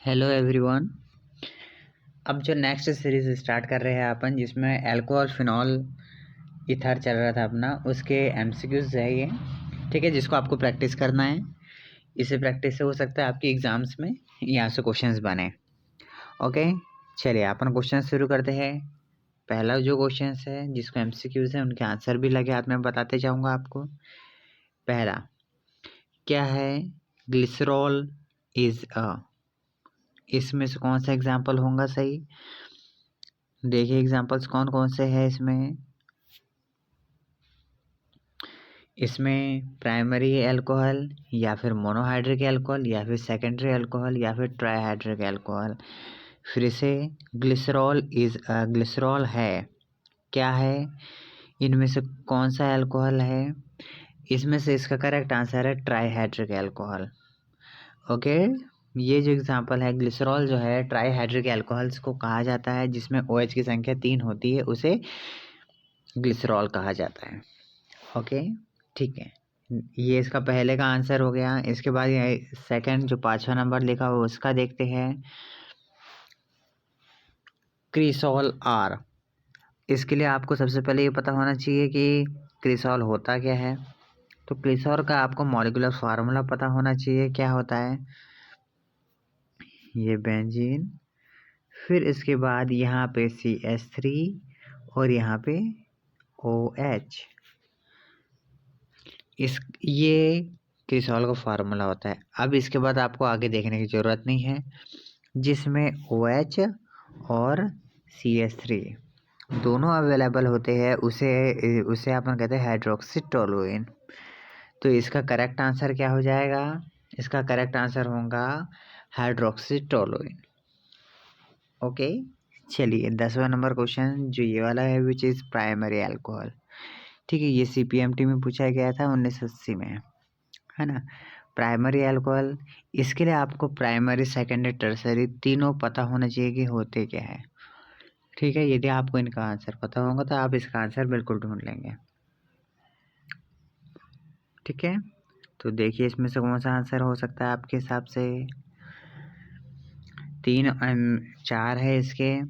Hello everyone. अब जो next series start कर रहे हैं अपन, जिसमें अल्कोहल फिनॉल ईथर चल रहा था अपना, उसके एमसीक्यूज है ये। ठीक है, जिसको आपको प्रैक्टिस करना है। इसे प्रैक्टिस से हो सकता है आपकी एग्जाम्स में यहाँ से क्वेश्चंस बने। ओके, चलिए अपन क्वेश्चन शुरू करते हैं। पहला जो क्वेश्चन है जिसको एमसीक्यूज है, उनके आंसर भी लगे हाथ में बताते जाऊँगा आपको। पहला क्या है? Glycerol is a. इसमें से कौन सा एग्जाम्पल होगा सही? देखिए एग्जाम्पल्स कौन कौन से हैं इसमें प्राइमरी अल्कोहल, या फिर मोनोहाइड्रिक अल्कोहल, या फिर सेकेंडरी अल्कोहल, या फिर ट्राइहाइड्रिक अल्कोहल। फिर से ग्लिसरॉल है, क्या है? इनमें से कौन सा अल्कोहल है? इसमें से इसका करेक्ट आंसर है ट्राइहाइड्रिक अल्कोहल। ओके, ये जो एग्जांपल है, ग्लिसरॉल जो है ट्राइहाइड्रिक अल्कोहल्स को कहा जाता है, जिसमें OH की संख्या 3 होती है, उसे ग्लिसरॉल कहा जाता है। ओके, ठीक है, ये इसका पहले का आंसर हो गया। इसके बाद ये सेकंड जो 5वां नंबर लिखा हुआ उसका देखते हैं। क्रिसॉल आर। इसके लिए आपको सबसे पहले ये पता होना चाहिए कि क्रिसॉल होता क्या है। तो क्रिसॉल का आपको मॉलिक्यूलर फार्मूला पता होना चाहिए, क्या होता है? ये बेंजीन, फिर इसके बाद यहाँ पे CH3 और यहाँ पे OH। ये क्रिसॉल का फार्मूला होता है। अब इसके बाद आपको आगे देखने की ज़रूरत नहीं है, जिसमें OH और CH3 दोनों अवेलेबल होते हैं, उसे अपन कहते हैं हाइड्रोक्सी टोलुइन। तो इसका करेक्ट आंसर क्या हो जाएगा? इसका करेक्ट आंसर होगा हाइड्रोक्सी टोलुइन। ओके, चलिए 10वां नंबर क्वेश्चन जो ये वाला है, विच इज़ प्राइमरी अल्कोहल। ठीक है, ये CPMT में पूछा गया था 1980 में, है ना। प्राइमरी अल्कोहल, इसके लिए आपको प्राइमरी, सेकेंडरी, टर्सरी तीनों पता होना चाहिए कि होते क्या है। ठीक है, यदि आपको इनका आंसर पता होगा तो आप इसका आंसर बिल्कुल ढूंढ लेंगे। ठीक है, तो देखिए इसमें से कौन सा आंसर हो सकता है आपके हिसाब से। 4 है इसके।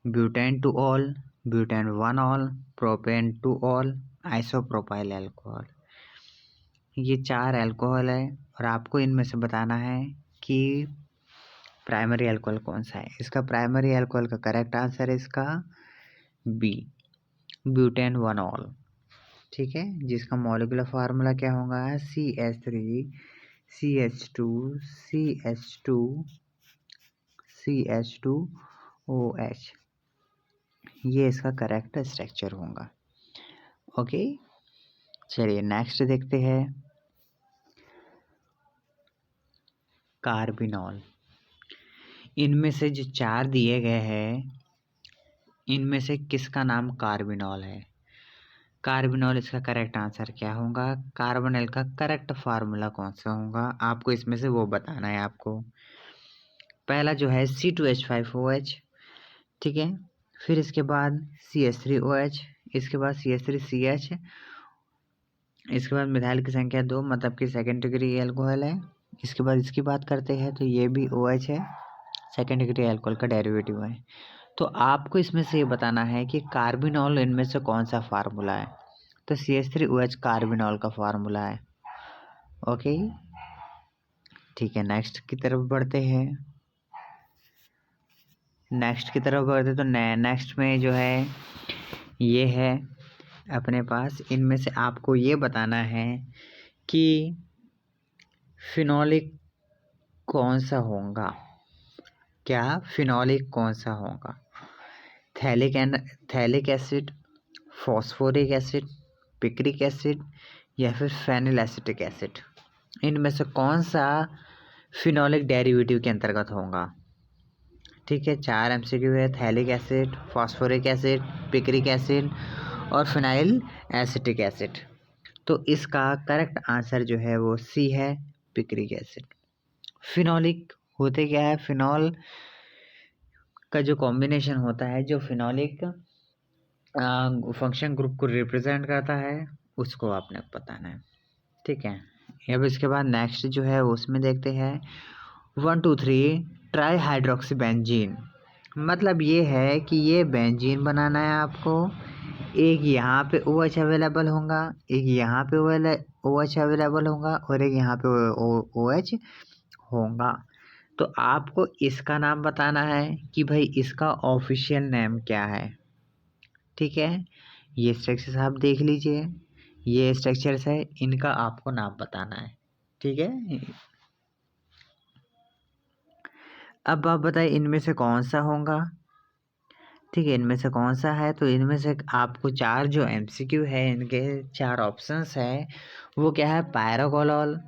Butane two all, butane 1 all, propane two all, isopropyl alcohol. ये 4 अल्कोहल है और आपको इनमें से बताना है कि प्राइमरी अल्कोहल कौन सा है। इसका प्राइमरी अल्कोहल का करेक्ट आंसर है इसका बी, ब्यूटेन 1 ऑल। ठीक है, जिसका मॉलिक्यूलर फार्मूला क्या होगा? CH3 CH2 CH2 CH2OH। ये इसका करेक्ट स्ट्रक्चर होगा। ओके, चलिए नेक्स्ट देखते हैं। कार्बिनॉल। इनमें से जो 4 दिए गए हैं, इनमें से किसका नाम कार्बिनॉल है? कार्बिनॉल, इसका करेक्ट आंसर क्या होगा? कार्बोनिल का करेक्ट फार्मूला कौन सा होगा? आपको इसमें से वो बताना है आपको। पहला जो है C2H5OH, ठीक है। फिर इसके बाद CH3OH, इसके बाद CH3CH, इसके बाद मिथाइल की संख्या 2, मतलब कि सेकेंड डिग्री एल्कोहल है। इसके बाद इसकी बात करते हैं तो ये भी OH है, सेकेंड डिग्री एल्कोहल का डेरिवेटिव है। तो आपको इसमें से ये बताना है कि कार्बिनॉल इनमें से कौन सा फार्मूला है। तो CH3OH कार्बिनॉल का फार्मूला है। ओके, ठीक है, नेक्स्ट की तरफ बढ़ते हैं। तो नेक्स्ट में जो है ये है अपने पास। इनमें से आपको ये बताना है कि फिनोलिक कौन सा होगा। क्या फिनोलिक कौन सा होगा? Phthalic acid, phosphoric acid, picric acid, या फिर फेनिल एसिटिक एसिड। इनमें से कौन सा फिनोलिक डेरिवेटिव के अंतर्गत होगा? ठीक है, 4 MCQ है। Phthalic acid, phosphoric acid, picric acid और फिनाइल एसिटिक एसिड। तो इसका करेक्ट आंसर जो है वो C है, पिक्रिक एसिड। फिनोलिक होते क्या है? फिनॉल का जो कॉम्बिनेशन होता है, जो फिनोलिक फंक्शन ग्रुप को रिप्रेजेंट करता है, उसको आपने बताना है। ठीक है, अब इसके बाद नेक्स्ट जो है उसमें देखते हैं 1 2 3 ट्राई हाइड्रोक्सी बेंजीन, मतलब ये है कि ये बेंजीन बनाना है आपको। एक यहाँ पे OH अवेलेबल होगा, एक यहाँ पे OH अवेलेबल होगा और एक यहाँ पे OH होगा। तो आपको इसका नाम बताना है कि भाई इसका ऑफिशियल नेम क्या है। ठीक है, ये स्ट्रक्चर्स आप देख लीजिए, ये स्ट्रक्चर्स है, इनका आपको नाम बताना है। ठीक है, अब आप बताइए इनमें से कौन सा होगा। ठीक है, इनमें से कौन सा है, तो इनमें से आपको चार जो MCQ है, इनके चार ऑप्शंस है, वो क्या है, पायराकोलोल,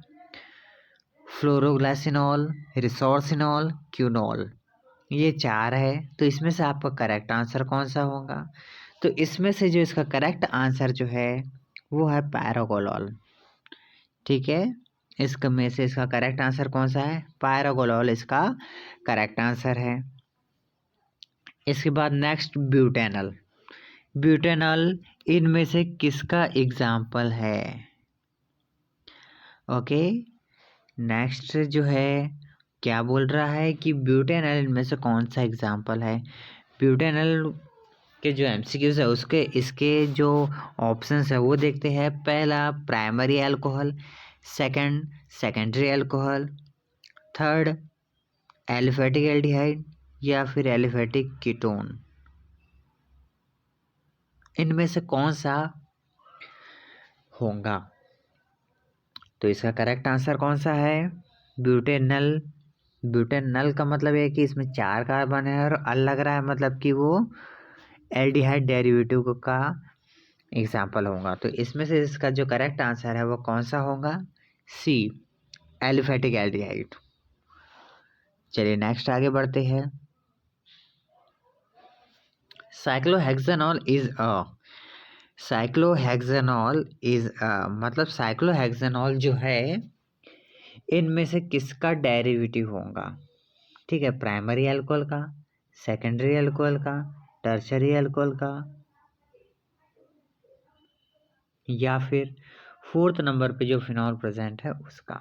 फ्लोरोग्लासिनॉल, रिसोर्सिनॉल, क्यूनॉल, ये चार है। तो इसमें से आपका करेक्ट आंसर कौन सा होगा, तो इसमें से जो इसका करेक्ट आंसर जो है वो है पायराकोलोल। ठीक है, इसका में से इसका करेक्ट आंसर कौन सा है, पायराकोलोल इसका करेक्ट आंसर है। इसके बाद नेक्स्ट ब्यूटेनल, ब्यूटेनॉल इनमें से किसका एग्जाम्पल है। ओके, नेक्स्ट जो है क्या बोल रहा है कि ब्यूटेनॉल इनमें से कौन सा एग्जाम्पल है। ब्यूटेनॉल के जो MCQs है उसके इसके जो ऑप्शंस है वो देखते हैं। पहला primary alcohol, second secondary alcohol, third aliphatic aldehyde या फिर एलिफेटिक कीटोन, इनमें से कौन सा होगा। तो इसका करेक्ट आंसर कौन सा है, ब्यूटेनल। ब्यूटेनल का मतलब है कि इसमें चार कार्बन है और अल लग रहा है, मतलब कि वो एल्डिहाइड डेरिवेटिव का एग्जाम्पल होगा। तो इसमें से इसका जो करेक्ट आंसर है वो कौन सा होगा, सी, एलिफेटिक एल्डिहाइड। चलिए नेक्स्ट आगे बढ़ते हैं। साइक्लोहेक्सेनॉल इज मतलब साइक्लोहेक्सेनॉल जो है इनमें से किसका डेरिवेटिव होगा। ठीक है, प्राइमरी अल्कोहल का, सेकेंडरी अल्कोहल का, टर्शरी अल्कोहल का, या फिर फोर्थ नंबर पे जो फिनॉल प्रेजेंट है उसका।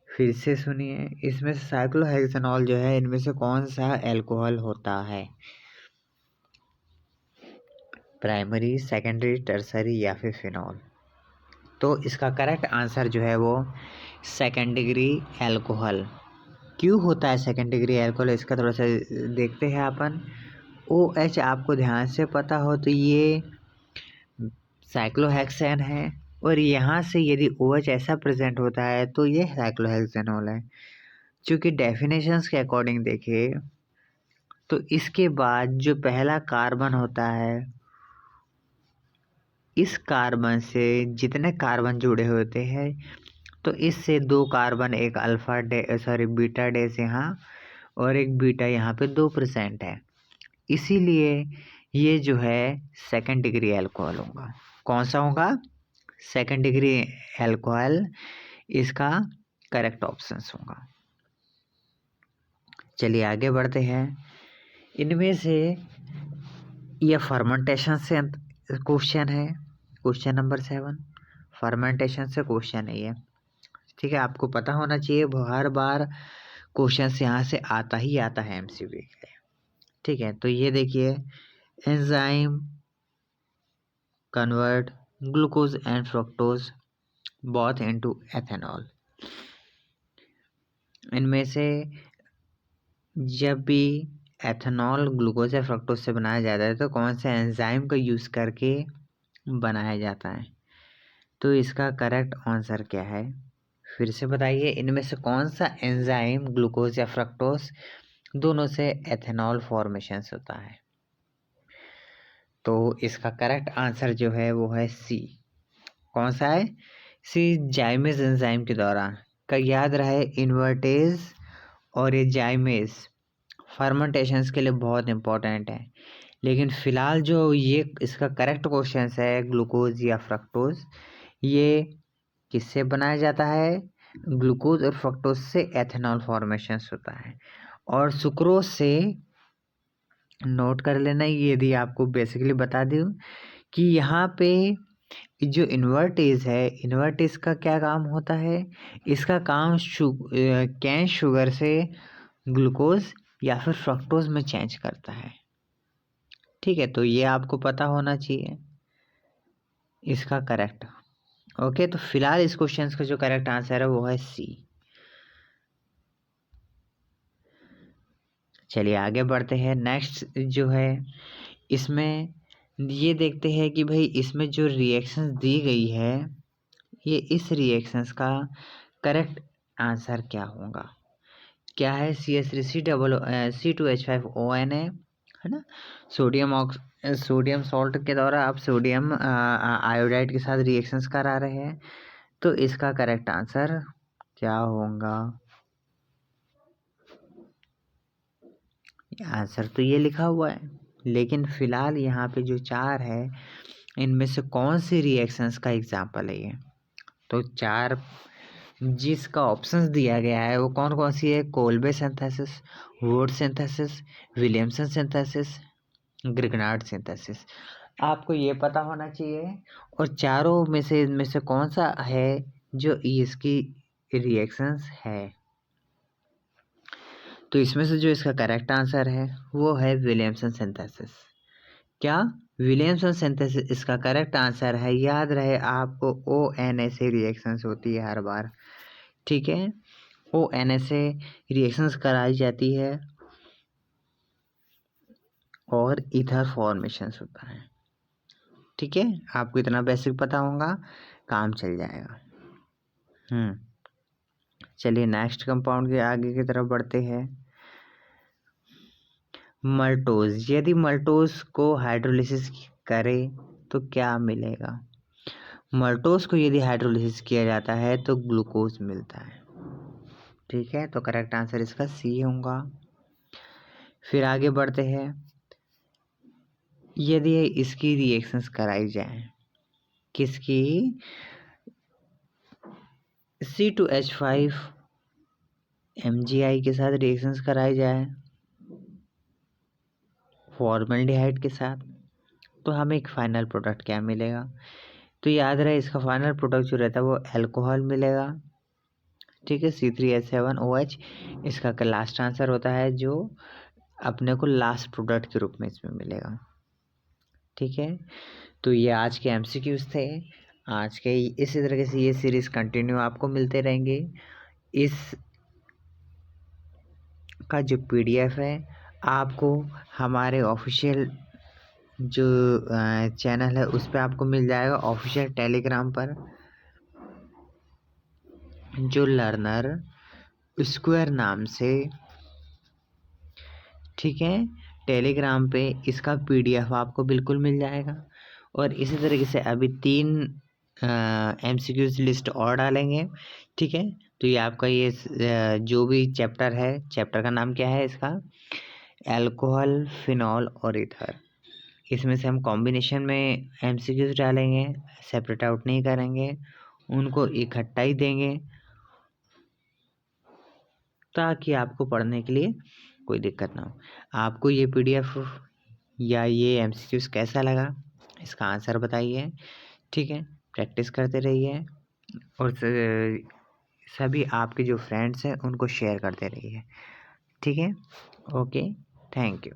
फिर से सुनिए, इसमें से साइक्लोहेक्सेनॉल जो है इनमें से कौन सा अल्कोहल होता है, प्राइमरी, सेकेंडरी, टर्सरी या फिर फिनॉल। तो इसका करेक्ट आंसर जो है वो सेकेंड डिग्री अल्कोहल। क्यों होता है सेकेंड डिग्री अल्कोहल, इसका थोड़ा सा देखते हैं अपन। OH आपको ध्यान से पता हो तो ये साइक्लोहेक्सेन है, और यहाँ से यदि OH ऐसा प्रेजेंट होता है तो ये साइक्लोहेक्सेनॉल है। चूँकि डेफिनेशंस के अकॉर्डिंग देखिए तो इसके बाद जो पहला कार्बन होता है, इस कार्बन से जितने कार्बन जुड़े होते हैं तो इससे दो कार्बन, एक अल्फा डे बीटा डेस यहाँ और एक बीटा यहाँ पे 2% है, इसीलिए ये जो है सेकंड डिग्री अल्कोहल होगा। कौन सा होगा, सेकंड डिग्री अल्कोहल इसका करेक्ट ऑप्शन होगा। चलिए आगे बढ़ते हैं। इनमें से यह फर्मेंटेशन से क्वेश्चन है, क्वेश्चन नंबर 7 फर्मेंटेशन से क्वेश्चन है ये। ठीक है, आपको पता होना चाहिए, वो हर बार क्वेश्चन यहाँ से आता ही आता है MCQ के। ठीक है, तो ये देखिए, enzyme convert glucose and fructose both into ethanol. इनमें से जब भी एथेनॉल ग्लूकोज या फ्रक्टोज से बनाया जाता है तो कौन से एंजाइम का यूज़ करके बनाया जाता है। तो इसका करेक्ट आंसर क्या है, फिर से बताइए, इनमें से कौन सा एंजाइम ग्लूकोज या फ्रक्टोज दोनों से एथेनॉल फॉर्मेशन होता है। तो इसका करेक्ट आंसर जो है वो है सी। कौन सा है, सी, जाइमेज एंजाइम के दौरान का याद रहे, इन्वर्टेज और ये जाइमेज फर्मेंटेशंस के लिए बहुत इंपॉर्टेंट है। लेकिन फ़िलहाल जो ये इसका करेक्ट क्वेश्चन है ग्लूकोज या फ्रक्टोज, ये किससे बनाया जाता है, ग्लूकोज और फ्रक्टोज से एथेनॉल फॉर्मेशन होता है। और सुक्रोज से नोट कर लेना, यदि आपको बेसिकली बता दूं कि यहाँ पे जो इन्वर्टेज है, इन्वर्टेज का क्या काम होता है, इसका काम कैन शुगर से ग्लूकोज या फिर फ्रक्टोज में चेंज करता है। ठीक है, तो ये आपको पता होना चाहिए इसका करेक्ट। ओके, तो फिलहाल इस क्वेश्चन का जो करेक्ट आंसर है वो है सी। चलिए आगे बढ़ते हैं। नेक्स्ट जो है इसमें ये देखते हैं कि भाई इसमें जो रिएक्शंस दी गई है ये इस रिएक्शंस का करेक्ट आंसर क्या होगा। क्या है, CH3CH5ON है ना। सोडियम सॉल्ट के द्वारा आप सोडियम आयोडाइड के साथ रिएक्शंस करा रहे हैं, तो इसका करेक्ट आंसर क्या होगा। आंसर तो ये लिखा हुआ है, लेकिन फिलहाल यहाँ पे जो चार है इनमें से कौन सी रिएक्शंस का एग्जाम्पल है ये। तो चार जिसका ऑप्शंस दिया गया है वो कौन कौन सी है, Kolbe synthesis, would synthesis, Williamson synthesis, Grignard synthesis. आपको ये पता होना चाहिए। और चारों में से इनमें से कौन सा है जो इसकी रिएक्शंस है। तो इसमें से जो इसका करेक्ट आंसर है वो है विलियमसन सिंथेसिस। क्या, विलियमसन सिंथेसिस इसका करेक्ट आंसर है। याद रहे आपको ONA से रिएक्शंस होती है हर बार। ठीक है, ONA से रिएक्शंस कराई जाती है और ईथर फॉर्मेशंस होता है। ठीक है, आपको इतना बेसिक पता होगा, काम चल जाएगा। चलिए नेक्स्ट कंपाउंड के आगे की तरफ बढ़ते हैं। मल्टोज, यदि मल्टोज को हाइड्रोलिसिस करें तो क्या मिलेगा। मल्टोज को यदि हाइड्रोलिसिस किया जाता है तो ग्लूकोज मिलता है। ठीक है, तो करेक्ट आंसर इसका सी होगा। फिर आगे बढ़ते हैं। यदि इसकी रिएक्शंस कराई जाए, किसकी, C2H5 MgI के साथ रिएक्शंस कराई जाए फॉर्मल्डिहाइड के साथ, तो हमें एक फाइनल प्रोडक्ट क्या मिलेगा। तो याद रहे इसका फाइनल प्रोडक्ट जो रहता है वो अल्कोहल मिलेगा। ठीक है, C3H7OH इसका लास्ट आंसर होता है जो अपने को लास्ट प्रोडक्ट के रूप में इसमें मिलेगा। ठीक है, तो ये आज के MCQs थे। आज के इसी तरीके से ये सीरीज़ कंटिन्यू आपको मिलते रहेंगे। इस का जो PDF है आपको हमारे ऑफिशियल जो चैनल है उस पर आपको मिल जाएगा, ऑफिशियल टेलीग्राम पर जो लर्नर स्क्वायर नाम से। ठीक है, टेलीग्राम पे इसका PDF आपको बिल्कुल मिल जाएगा। और इसी तरीके से अभी 3 MCQs लिस्ट और डालेंगे। ठीक है, तो ये आपका ये जो भी चैप्टर है, चैप्टर का नाम क्या है इसका, अल्कोहल, फिनॉल और ईथर। इसमें से हम कॉम्बिनेशन में MCQs डालेंगे, सेपरेट आउट नहीं करेंगे, उनको इकट्ठा ही देंगे ताकि आपको पढ़ने के लिए कोई दिक्कत ना हो। आपको ये PDF या ये MCQs कैसा लगा, इसका आंसर बताइए। ठीक है, प्रैक्टिस करते रहिए और सभी आपके जो फ्रेंड्स हैं उनको शेयर करते रहिए। ठीक है, ओके, थैंक यू।